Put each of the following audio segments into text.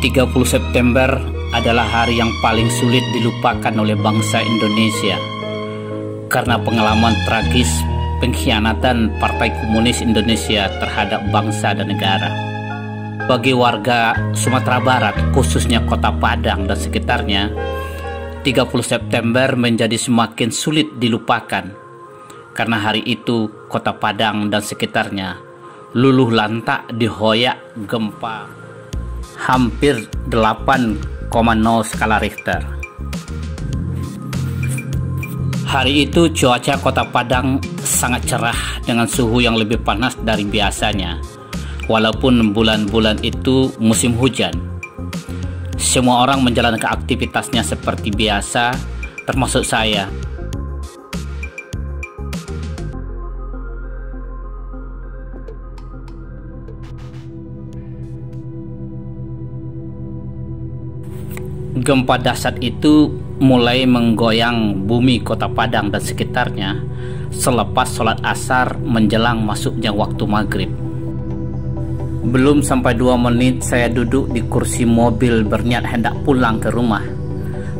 30 September adalah hari yang paling sulit dilupakan oleh bangsa Indonesia karena pengalaman tragis pengkhianatan Partai Komunis Indonesia terhadap bangsa dan negara. Bagi warga Sumatera Barat, khususnya Kota Padang dan sekitarnya, 30 September menjadi semakin sulit dilupakan karena hari itu Kota Padang dan sekitarnya luluh lantak dihoyak gempa hampir 8,0 skala Richter. Hari itu cuaca Kota Padang sangat cerah dengan suhu yang lebih panas dari biasanya, walaupun bulan-bulan itu musim hujan. Semua orang menjalankan aktivitasnya seperti biasa, termasuk saya. Gempa dahsyat itu mulai menggoyang bumi Kota Padang dan sekitarnya selepas sholat asar menjelang masuknya waktu maghrib. Belum sampai 2 menit saya duduk di kursi mobil berniat hendak pulang ke rumah.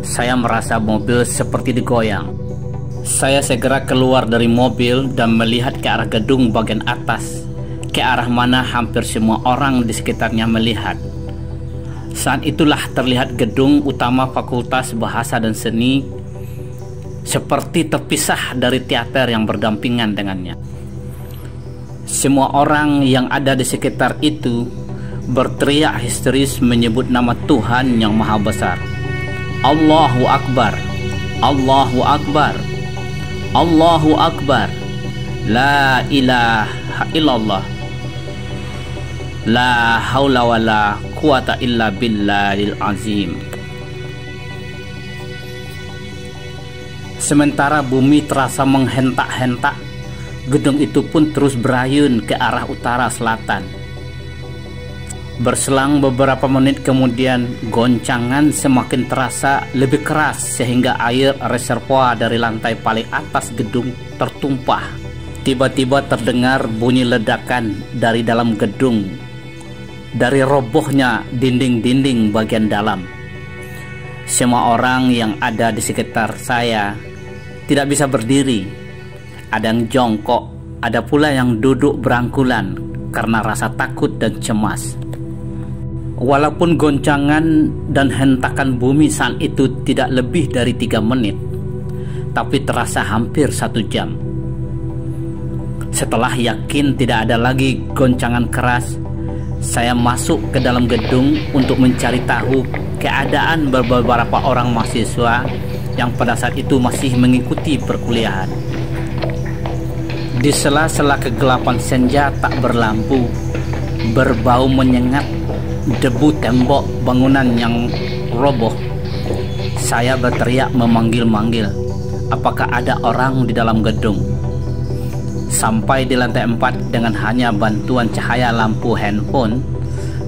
Saya merasa mobil seperti digoyang. Saya segera keluar dari mobil dan melihat ke arah gedung bagian atas, ke arah mana hampir semua orang di sekitarnya melihat. Saat itulah terlihat gedung utama Fakultas Bahasa dan Seni seperti terpisah dari teater yang berdampingan dengannya. Semua orang yang ada di sekitar itu berteriak histeris menyebut nama Tuhan yang Maha Besar. Allahu Akbar, Allahu Akbar, Allahu Akbar, La ilaha illallah, La haula wa la quwata illa billahil azim. Sementara bumi terasa menghentak-hentak, gedung itu pun terus berayun ke arah utara selatan. Berselang beberapa menit kemudian, goncangan semakin terasa lebih keras sehingga air reservoir dari lantai paling atas gedung tertumpah. Tiba-tiba terdengar bunyi ledakan dari dalam gedung, dari robohnya dinding-dinding bagian dalam. Semua orang yang ada di sekitar saya tidak bisa berdiri. Ada yang jongkok, ada pula yang duduk berangkulan karena rasa takut dan cemas. Walaupun goncangan dan hentakan bumi saat itu tidak lebih dari 3 menit, tapi terasa hampir 1 jam. Setelah yakin tidak ada lagi goncangan keras, saya masuk ke dalam gedung untuk mencari tahu keadaan beberapa orang mahasiswa yang pada saat itu masih mengikuti perkuliahan. Di sela-sela kegelapan senja tak berlampu, berbau menyengat debu tembok bangunan yang roboh, saya berteriak memanggil-manggil, apakah ada orang di dalam gedung. Sampai di lantai 4 dengan hanya bantuan cahaya lampu handphone,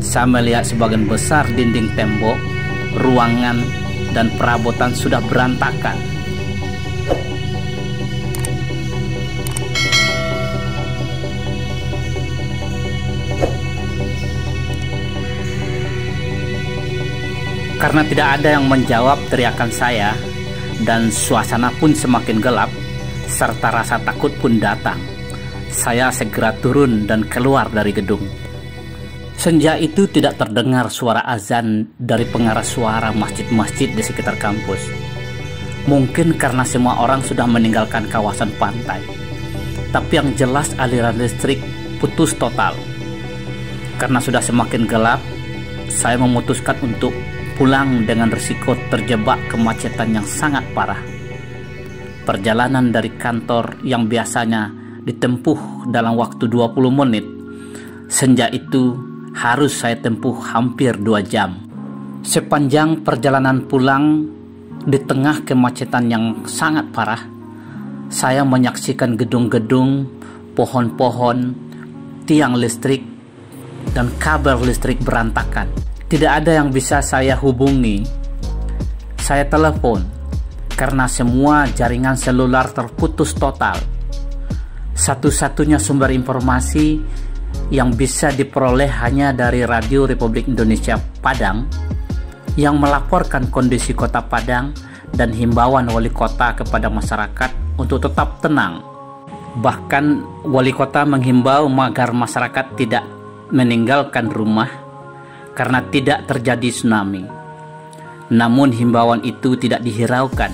saya melihat sebagian besar dinding tembok, ruangan, dan perabotan sudah berantakan. Karena tidak ada yang menjawab teriakan saya, dan suasana pun semakin gelap, serta rasa takut pun datang, saya segera turun dan keluar dari gedung. Senja itu tidak terdengar suara azan dari pengeras suara masjid-masjid di sekitar kampus. Mungkin karena semua orang sudah meninggalkan kawasan pantai. Tapi yang jelas aliran listrik putus total. Karena sudah semakin gelap, saya memutuskan untuk pulang dengan risiko terjebak kemacetan yang sangat parah. Perjalanan dari kantor yang biasanya ditempuh dalam waktu 20 menit, senja itu harus saya tempuh hampir 2 jam. Sepanjang perjalanan pulang, di tengah kemacetan yang sangat parah, saya menyaksikan gedung-gedung, pohon-pohon, tiang listrik, dan kabel listrik berantakan. Tidak ada yang bisa saya hubungi. Saya telepon, karena semua jaringan seluler terputus total. Satu-satunya sumber informasi yang bisa diperoleh hanya dari Radio Republik Indonesia Padang yang melaporkan kondisi kota Padang dan himbauan wali kota kepada masyarakat untuk tetap tenang. Bahkan wali kota menghimbau agar masyarakat tidak meninggalkan rumah karena tidak terjadi tsunami. Namun himbauan itu tidak dihiraukan.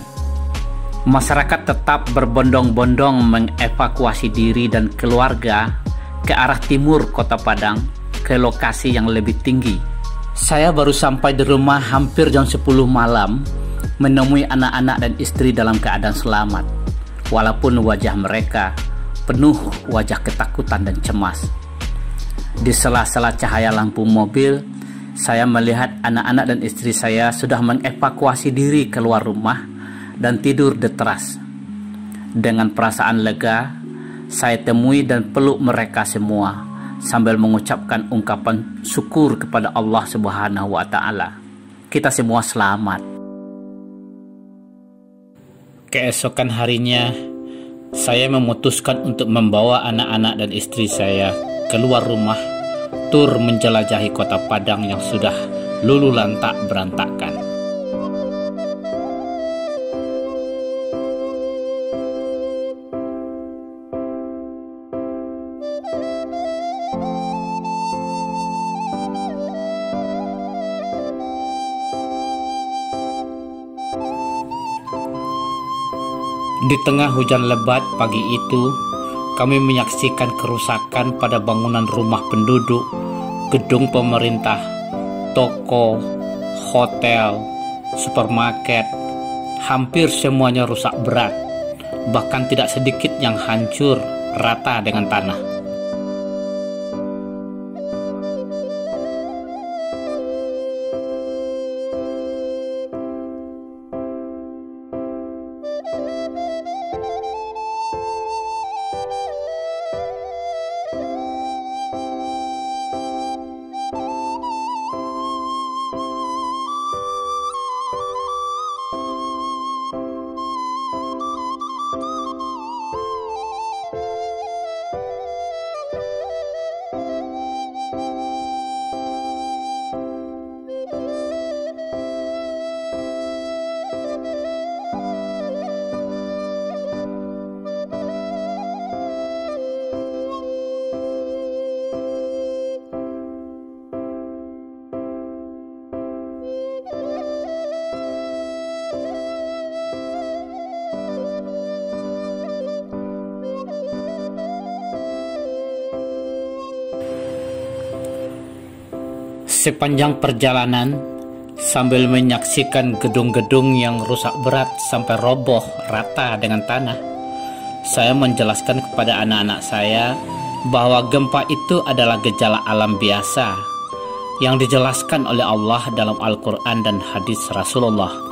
Masyarakat tetap berbondong-bondong mengevakuasi diri dan keluarga ke arah timur kota Padang ke lokasi yang lebih tinggi. Saya baru sampai di rumah hampir jam 10 malam menemui anak-anak dan istri dalam keadaan selamat, walaupun wajah mereka penuh wajah ketakutan dan cemas. Di sela-sela cahaya lampu mobil, saya melihat anak-anak dan istri saya sudah mengevakuasi diri keluar rumah dan tidur di teras. Dengan perasaan lega, saya temui dan peluk mereka semua sambil mengucapkan ungkapan syukur kepada Allah Subhanahu wa Ta'ala. Kita semua selamat. Keesokan harinya, saya memutuskan untuk membawa anak-anak dan istri saya keluar rumah, tur menjelajahi kota Padang yang sudah lulu lantak berantakan. Di tengah hujan lebat pagi itu, kami menyaksikan kerusakan pada bangunan rumah penduduk, gedung pemerintah, toko, hotel, supermarket. Hampir semuanya rusak berat, bahkan tidak sedikit yang hancur rata dengan tanah. Sepanjang perjalanan, sambil menyaksikan gedung-gedung yang rusak berat sampai roboh rata dengan tanah, saya menjelaskan kepada anak-anak saya bahwa gempa itu adalah gejala alam biasa yang dijelaskan oleh Allah dalam Al-Quran dan hadis Rasulullah.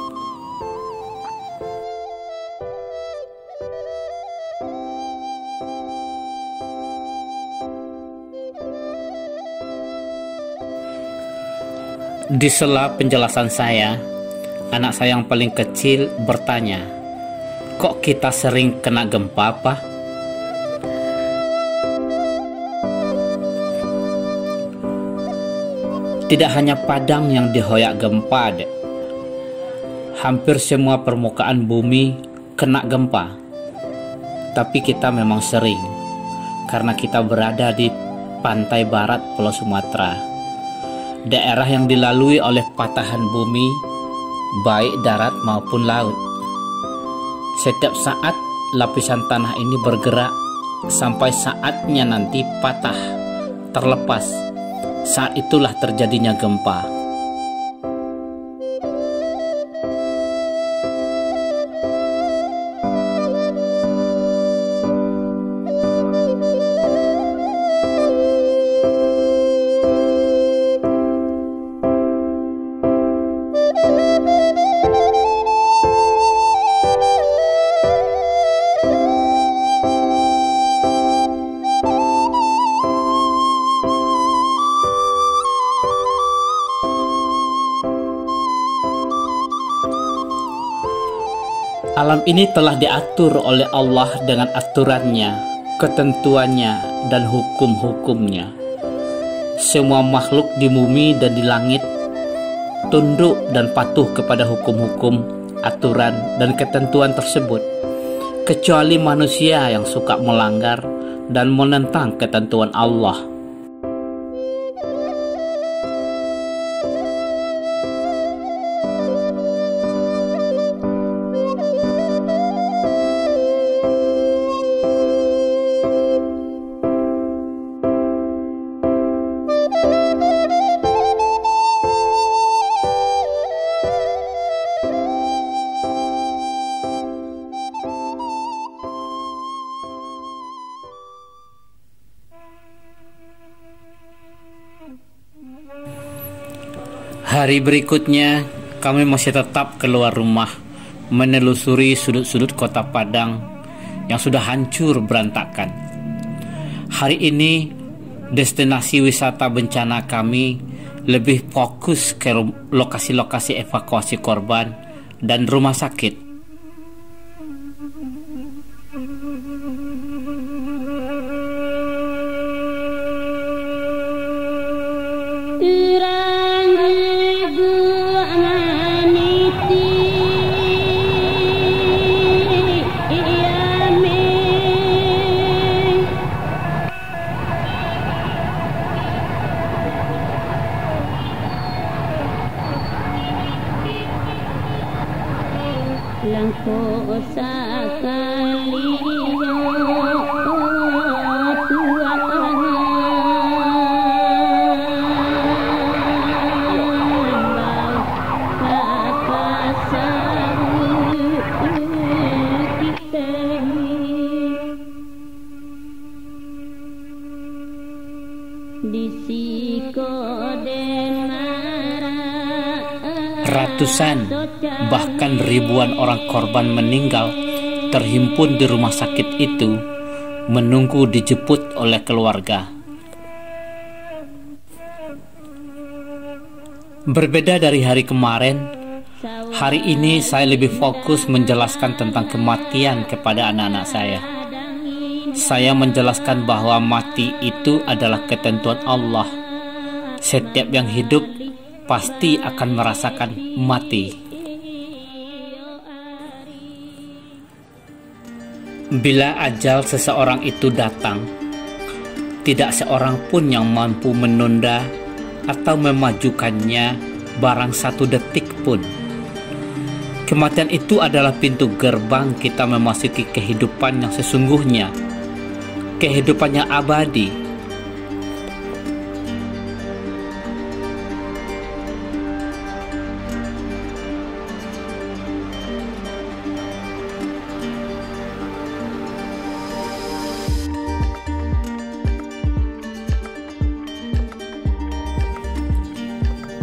Di sela penjelasan saya, anak saya yang paling kecil bertanya, "Kok kita sering kena gempa, Pak?" Tidak hanya Padang yang dihoyak gempa, Dek. Hampir semua permukaan bumi kena gempa. Tapi kita memang sering, karena kita berada di pantai barat Pulau Sumatera, daerah yang dilalui oleh patahan bumi, baik darat maupun laut. Setiap saat lapisan tanah ini bergerak sampai saatnya nanti patah, terlepas. Saat itulah terjadinya gempa. Alam ini telah diatur oleh Allah dengan aturannya, ketentuannya, dan hukum-hukumnya. semua makhluk di bumi dan di langit tunduk dan patuh kepada hukum-hukum, aturan, dan ketentuan tersebut, kecuali manusia yang suka melanggar dan menentang ketentuan Allah. Hari berikutnya, kami masih tetap keluar rumah, menelusuri sudut-sudut kota Padang yang sudah hancur berantakan. Hari ini, destinasi wisata bencana kami lebih fokus ke lokasi-lokasi evakuasi korban dan rumah sakit. Langkau sekali Ratusan, bahkan ribuan orang korban meninggal terhimpun di rumah sakit itu, menunggu dijemput oleh keluarga. Berbeda dari hari kemarin, hari ini saya lebih fokus menjelaskan tentang kematian kepada anak-anak saya. Saya menjelaskan bahwa mati itu adalah ketentuan Allah. Setiap yang hidup pasti akan merasakan mati. Bila ajal seseorang itu datang, tidak seorang pun yang mampu menunda atau memajukannya barang satu detik pun. Kematian itu adalah pintu gerbang kita memasuki kehidupan yang sesungguhnya, kehidupan yang abadi.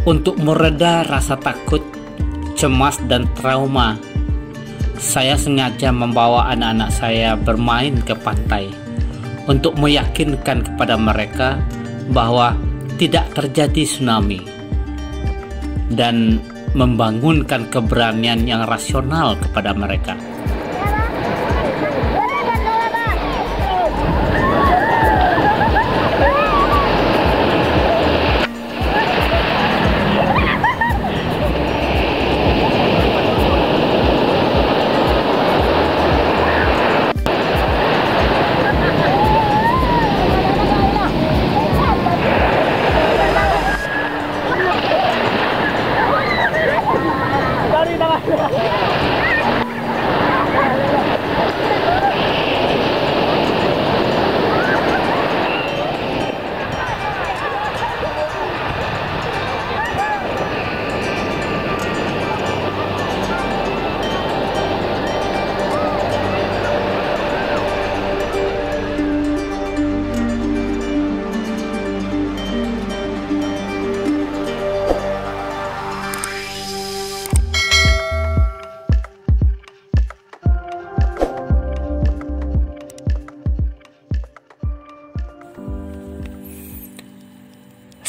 Untuk mereda rasa takut, cemas, dan trauma, saya sengaja membawa anak-anak saya bermain ke pantai untuk meyakinkan kepada mereka bahwa tidak terjadi tsunami dan membangunkan keberanian yang rasional kepada mereka.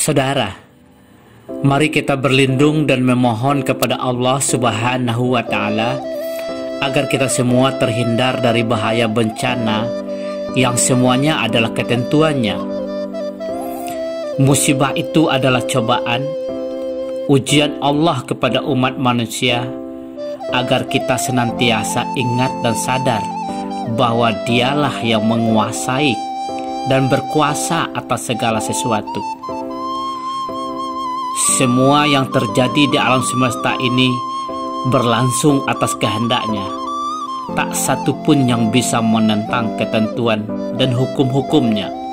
Saudara, mari kita berlindung dan memohon kepada Allah Subhanahu wa Ta'ala agar kita semua terhindar dari bahaya bencana yang semuanya adalah ketentuannya. Musibah itu adalah cobaan, ujian Allah kepada umat manusia agar kita senantiasa ingat dan sadar bahwa Dialah yang menguasai dan berkuasa atas segala sesuatu. Semua yang terjadi di alam semesta ini berlangsung atas kehendaknya. Tak satu pun yang bisa menentang ketentuan dan hukum-hukumnya.